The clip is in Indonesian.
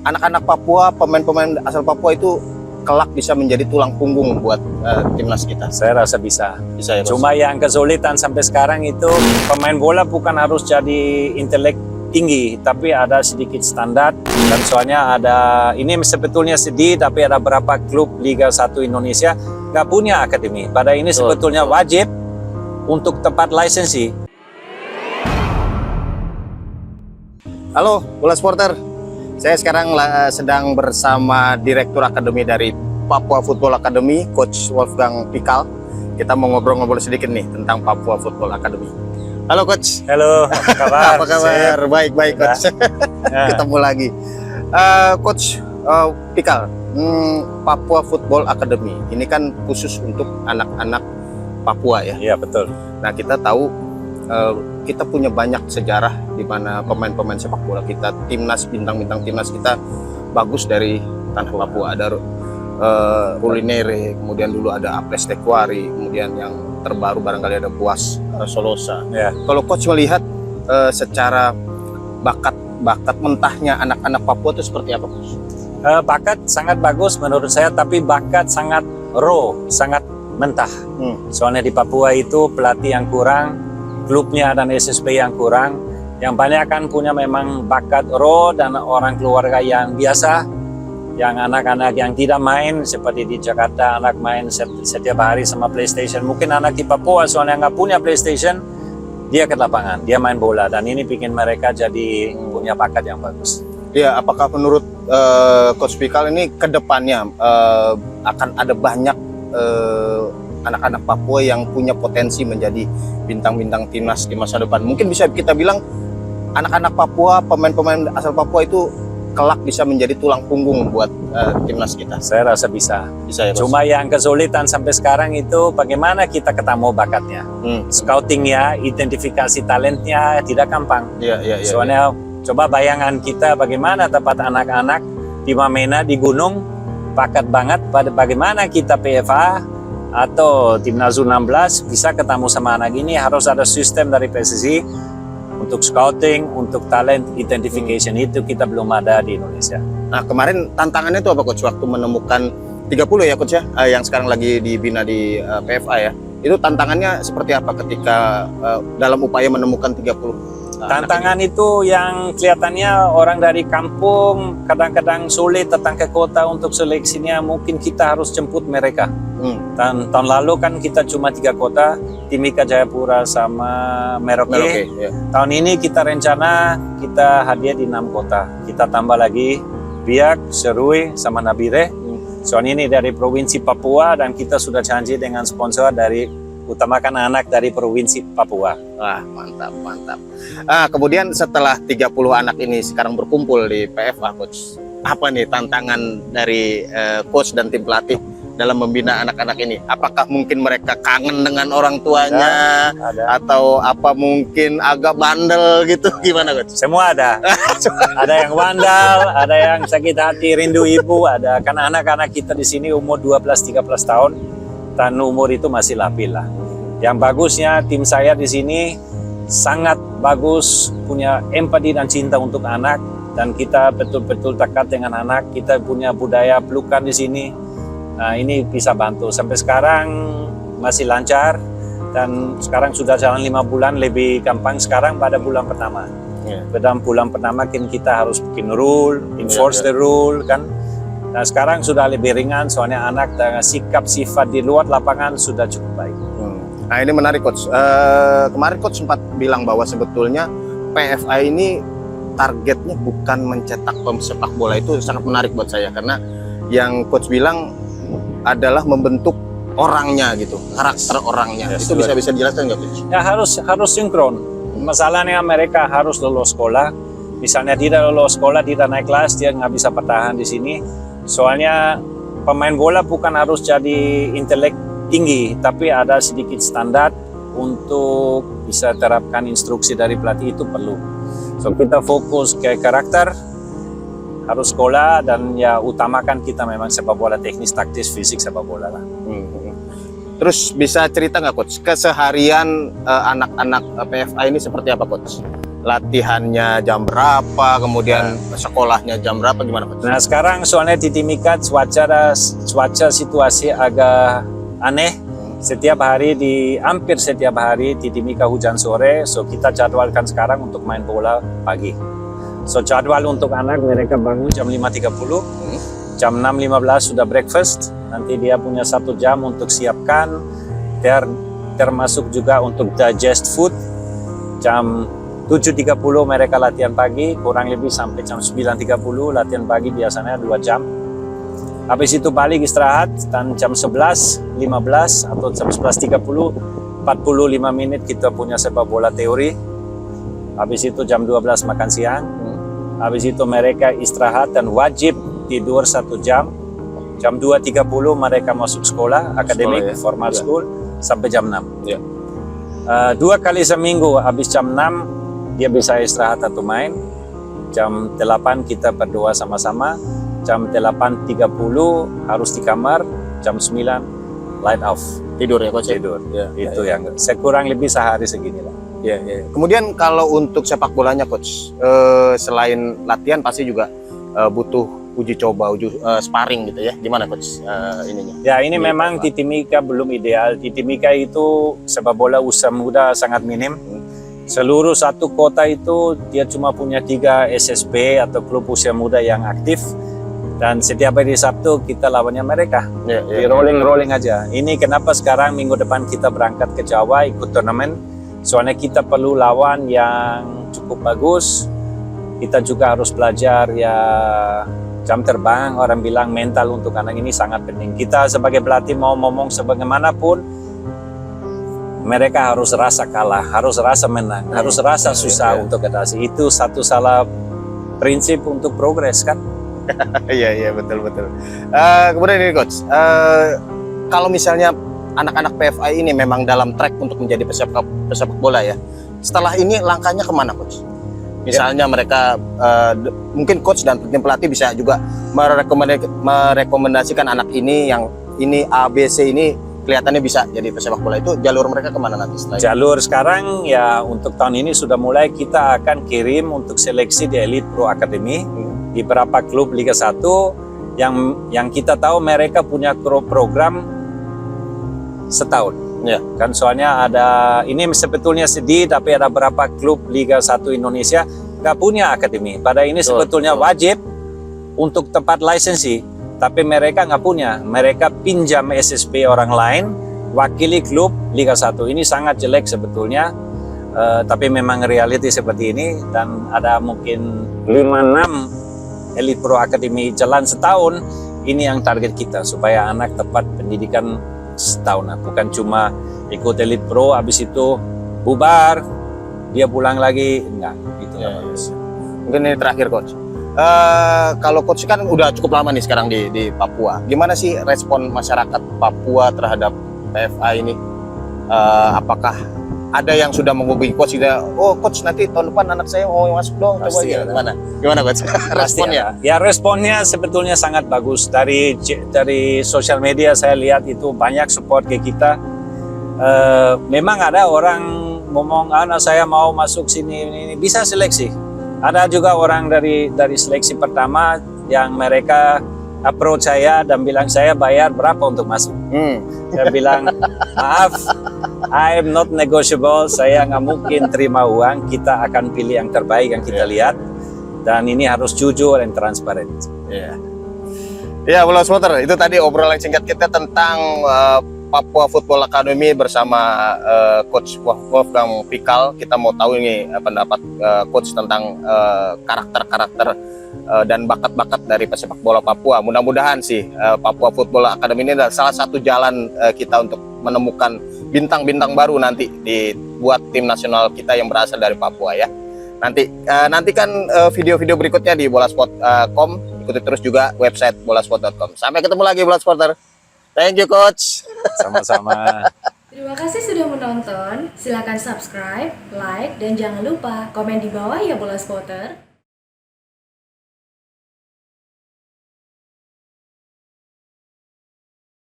anak-anak Papua, pemain-pemain asal Papua itu kelak bisa menjadi tulang punggung buat timnas kita? Saya rasa bisa. Bisa ya, Coach? Cuma yang kesulitan sampai sekarang itu pemain bola bukan harus jadi intelek tinggi, tapi ada sedikit standar. Dan soalnya ada, ini sebetulnya sedih, tapi ada beberapa klub Liga 1 Indonesia nggak punya akademi. Pada ini sebetulnya wajib untuk tempat lisensi. Halo, Bola Supporter. Saya sekarang sedang bersama Direktur Akademi dari Papua Football Academy, Coach Wolfgang Pikal. Kita mau ngobrol-ngobrol sedikit nih tentang Papua Football Academy. Halo Coach. Halo, apa kabar? Apa kabar? Baik-baik Coach. Ketemu lagi. Coach Pikal, Papua Football Academy ini kan khusus untuk anak-anak Papua ya? Iya, betul. Nah, kita tahu kita punya banyak sejarah di mana pemain-pemain sepak bola kita, timnas, bintang-bintang timnas kita bagus dari tanah Papua. Ada Rulinere, kemudian dulu ada Aples Tekwari, kemudian yang terbaru barangkali ada Buas Solosa. Ya. Kalau Coach melihat secara bakat mentahnya anak-anak Papua itu seperti apa, Coach? Bakat sangat bagus menurut saya, tapi bakat sangat raw, sangat mentah. Soalnya di Papua itu pelatih yang kurang, klubnya dan SSB yang kurang. Yang banyak kan punya memang bakat raw dan orang keluarga yang biasa, yang anak-anak yang tidak main seperti di Jakarta, anak main setiap hari sama PlayStation. Mungkin anak di Papua soalnya nggak punya PlayStation, dia ke lapangan, dia main bola, dan ini bikin mereka jadi punya bakat yang bagus. Ya, apakah menurut Coach Pikal ini ke depannya akan ada banyak anak-anak Papua yang punya potensi menjadi bintang-bintang timnas di masa depan? Mungkin bisa kita bilang anak-anak Papua, pemain-pemain asal Papua itu kelak bisa menjadi tulang punggung buat timnas kita. Saya rasa bisa. Bisa ya, Coach? Cuma yang kesulitan sampai sekarang itu bagaimana kita ketemu bakatnya. Scoutingnya, identifikasi talentnya tidak gampang. Iya. Soalnya coba bayangan kita bagaimana tempat anak-anak di Wamena, di gunung, bakat banget, bagaimana kita PFA atau Timnas U16 bisa ketemu sama anak ini. Harus ada sistem dari PSSI untuk scouting, untuk talent identification. Itu kita belum ada di Indonesia. Nah, kemarin tantangannya itu apa, Coach? Waktu menemukan 30 ya, Coach ya, yang sekarang lagi dibina di PFA ya. Itu tantangannya seperti apa ketika dalam upaya menemukan 30? Tantangan itu yang kelihatannya orang dari kampung kadang-kadang sulit datang ke kota untuk seleksinya. Mungkin kita harus jemput mereka. Dan tahun lalu kan kita cuma 3 kota, Timika, Jayapura, sama Merauke. Ya. Tahun ini kita rencana kita hadir di 6 kota. Kita tambah lagi Biak, Serui, sama Nabire. Soalnya ini dari Provinsi Papua dan kita sudah janji dengan sponsor dari utamakan anak dari Provinsi Papua. Wah, mantap. Kemudian setelah 30 anak ini sekarang berkumpul di PFA, Coach, apa nih tantangan dari Coach dan tim pelatih dalam membina anak-anak ini? Apakah mungkin mereka kangen dengan orang tuanya? Ada. Atau apa mungkin agak bandel gitu? Gimana, Coach? Semua ada. Ada yang bandel, ada yang sakit hati, rindu ibu, ada. Karena anak-anak kita di sini umur 12-13 tahun, dan umur itu masih labil lah. Yang bagusnya tim saya di sini sangat bagus, punya empati dan cinta untuk anak, dan kita betul-betul dekat dengan anak. Kita punya budaya pelukan di sini. Nah, ini bisa bantu. Sampai sekarang masih lancar, dan sekarang sudah jalan 5 bulan, lebih gampang sekarang pada bulan pertama. Pada bulan pertama kita harus bikin rule, enforce the rule kan. Nah, sekarang sudah lebih ringan soalnya anak dengan sikap sifat di luar lapangan sudah cukup baik. Nah, ini menarik, Coach. Kemarin Coach sempat bilang bahwa sebetulnya PFA ini targetnya bukan mencetak pesepak bola. Itu sangat menarik buat saya, karena yang Coach bilang adalah membentuk orangnya gitu, karakter orangnya. Itu bisa dijelaskan nggak, Coach? Ya, harus sinkron. Masalahnya mereka harus lulus sekolah. Misalnya tidak lulus sekolah, tidak naik kelas, dia nggak bisa bertahan di sini. Soalnya pemain bola bukan harus jadi intelek tinggi, tapi ada sedikit standar untuk bisa terapkan instruksi dari pelatih, itu perlu. So kita fokus ke karakter, harus sekolah, dan ya utamakan kita memang sepak bola teknis, taktis, fisik sepak bola lah. Terus bisa cerita nggak, Coach, keseharian anak-anak PFA ini seperti apa, Coach? latihannya jam berapa, kemudian sekolahnya jam berapa, gimana Coach? Nah sekarang soalnya di Timika cuaca situasi agak aneh. Hampir setiap hari di Timika hujan sore, so kita jadwalkan sekarang untuk main bola pagi. So jadwal untuk anak mereka bangun jam 5.30, jam 6.15 sudah breakfast, nanti dia punya 1 jam untuk siapkan, termasuk juga untuk digest food. Jam 7.30 mereka latihan pagi, kurang lebih sampai jam 9.30 latihan pagi biasanya 2 jam. Habis itu balik istirahat, dan jam 11.15 atau jam 11.30, 45 menit kita punya sepak bola teori. Habis itu jam 12 makan siang. Habis itu mereka istirahat dan wajib tidur 1 jam. Jam 2.30 mereka masuk sekolah, akademik, formal school, sampai jam 6. Ya. 2 kali seminggu habis jam 6 dia bisa istirahat atau main. Jam 8 kita berdoa sama-sama. Jam 8.30 harus di kamar. Jam 9 light off. Tidur ya Coach? Tidur. Ya, Itu yang sekurang lebih sehari segini lah. Ya, ya. Kemudian kalau untuk sepak bolanya Coach, selain latihan pasti juga butuh uji coba, sparring gitu ya. Gimana Coach ininya? Ya ini memang di Timika belum ideal. Di Timika itu sepak bola usia muda sangat minim. Seluruh satu kota itu dia cuma punya 3 SSB atau klub usia muda yang aktif. Dan setiap hari Sabtu kita lawannya mereka. Di rolling aja. Ini kenapa sekarang minggu depan kita berangkat ke Jawa ikut turnamen. Soalnya kita perlu lawan yang cukup bagus. Kita juga harus belajar ya jam terbang. Orang bilang mental untuk anak ini sangat penting. Kita sebagai pelatih mau ngomong sebagaimanapun, mereka harus rasa kalah, harus rasa menang, harus rasa susah untuk adaptasi. Itu satu salah prinsip untuk progres kan? Iya betul. Kemudian ini Coach, kalau misalnya anak-anak PFI ini memang dalam track untuk menjadi pesepak bola ya, setelah ini langkahnya kemana Coach? Misalnya mereka mungkin Coach dan tim pelatih bisa juga merekomendasikan anak ini yang ini ABC ini kelihatannya bisa jadi pesepak bola, itu jalur mereka kemana nanti setelah Jalur sekarang ya untuk tahun ini sudah mulai kita akan kirim untuk seleksi di Elite Pro Academy di beberapa klub Liga 1 yang kita tahu mereka punya program setahun. Ya, kan soalnya ada ini sebetulnya sedih tapi ada beberapa klub Liga 1 Indonesia nggak punya akademi. Pada ini sebetulnya wajib untuk tempat lisensi, tapi mereka nggak punya. Mereka pinjam SSB orang lain, wakili klub Liga 1. Ini sangat jelek sebetulnya, tapi memang reality seperti ini. Dan ada mungkin 5-6 Elite Pro Academy jalan setahun. Ini yang target kita, supaya anak tepat pendidikan setahun. Bukan cuma ikut Elite Pro, habis itu bubar, dia pulang lagi. Enggak, gitu nggak bagus. Mungkin ini terakhir Coach. Kalau Coach kan udah cukup lama nih sekarang di Papua. Gimana sih respon masyarakat Papua terhadap PFA ini? Apakah ada yang sudah menghubungi Coach? Oh Coach, nanti tahun depan anak saya mau masuk dong. Coba gimana Coach? Responnya? Ya responnya sebetulnya sangat bagus. Dari sosial media saya lihat itu banyak support ke kita. Memang ada orang ngomong anak saya mau masuk sini, ini bisa seleksi. Ada juga orang dari seleksi pertama yang mereka approach saya dan bilang saya bayar berapa untuk masuk. Saya bilang maaf, I am not negotiable. Saya nggak mungkin terima uang. Kita akan pilih yang terbaik yang kita lihat, dan ini harus jujur dan transparan. Ya, Bola Supporter, itu tadi obrolan singkat kita tentang Papua Football Academy bersama Coach Wolfgang Pikal. Kita mau tahu ini pendapat Coach tentang karakter-karakter dan bakat-bakat dari pesepak bola Papua. Mudah-mudahan sih Papua Football Academy ini adalah salah satu jalan kita untuk menemukan bintang-bintang baru nanti buat tim nasional kita yang berasal dari Papua ya. Nantikan video-video berikutnya di bolasport.com. Ikuti terus juga website bolasport.com. Sampai ketemu lagi Bola Supporter. Thank you Coach. Sama-sama. Terima kasih sudah menonton. Silakan subscribe, like, dan jangan lupa komen di bawah ya Bola Supporter.